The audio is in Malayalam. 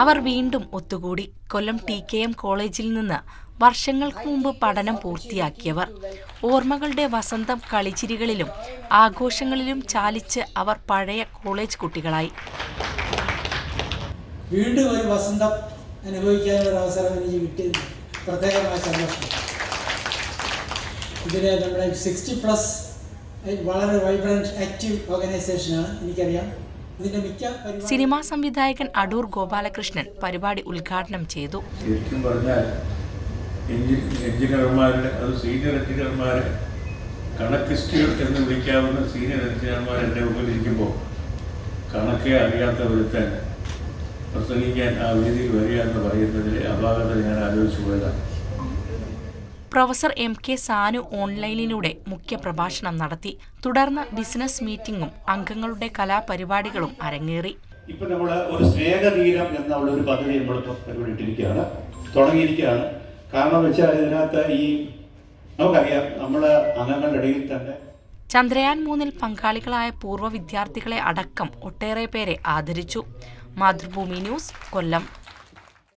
അവർ വീണ്ടും ഒത്തുകൂടി. കൊല്ലം TKM കോളേജിൽ നിന്ന് വർഷങ്ങൾക്ക് മുമ്പ് പഠനം പൂർത്തിയാക്കിയവർ. ഓർമ്മകളുടെ വസന്തം കളിച്ചിരികളിലും ആഘോഷങ്ങളിലും ചാലിച്ച് അവർ പഴയ കോളേജ് കുട്ടികളായി. വീണ്ടും ഒരു വസന്തം അനുഭവിക്കാനുള്ള അവസരം എനിക്ക് കിട്ടിയത് പ്രത്യേകമായ സന്തോഷം. ഇതിന് നമ്മുടെ 60+ വളരെ വൈബ്രന്റ് ആക്റ്റീവ് ഓർഗനൈസേഷനാണ്. എനിക്കറിയാം. ഇതിന്റെ മിക്ക സിനിമാ സംവിധായകൻ അടൂർ ഗോപാലകൃഷ്ണൻ പരിപാടി ഉദ്ഘാടനം ചെയ്തു. ശരിക്കും പറഞ്ഞാൽ എഞ്ചിനീയർമാരുടെ അത് സീനിയർ എഞ്ചിനീയർമാരെ കണക്കിസ്റ്റുകൾ എന്ന് വിളിക്കാവുന്ന സീനിയർ എഞ്ചിനീയർമാർ എൻ്റെ മുമ്പിലിരിക്കുമ്പോൾ കണക്കേ അറിയാത്ത ഒരുത്തൻ പ്രസംഗിക്കാൻ ആ വേദിയിൽ വരിക എന്ന് പറയുന്നതിലെ അപാകത ഞാൻ ആലോചിച്ചു പോയതാണ്. പ്രൊഫസർ MK സാനു ഓൺലൈനിലൂടെ മുഖ്യ പ്രഭാഷണം നടത്തി. തുടർന്ന് ബിസിനസ് മീറ്റിംഗും അംഗങ്ങളുടെ കലാപരിപാടികളും അരങ്ങേറി. ഇപ്പൊ നമ്മൾ ഒരു സ്നേഹതീരം എന്നുള്ള ഒരു പദ്ധതി നമ്മൾ പരിപാടിയിട്ടിരിക്കുകയാണ്, തുടങ്ങിയിരിക്കുകയാണ്. കാരണം വെച്ചാൽ ഇതിനകത്ത് നമുക്കറിയാം നമ്മളെ അംഗങ്ങളുടെ ഇടയിൽ തന്നെ ചന്ദ്രയാൻ 3 പങ്കാളികളായ പൂർവ്വ വിദ്യാർത്ഥികളെ അടക്കം ഒട്ടേറെ പേരെ ആദരിച്ചു. മാതൃഭൂമി ന്യൂസ്, കൊല്ലം.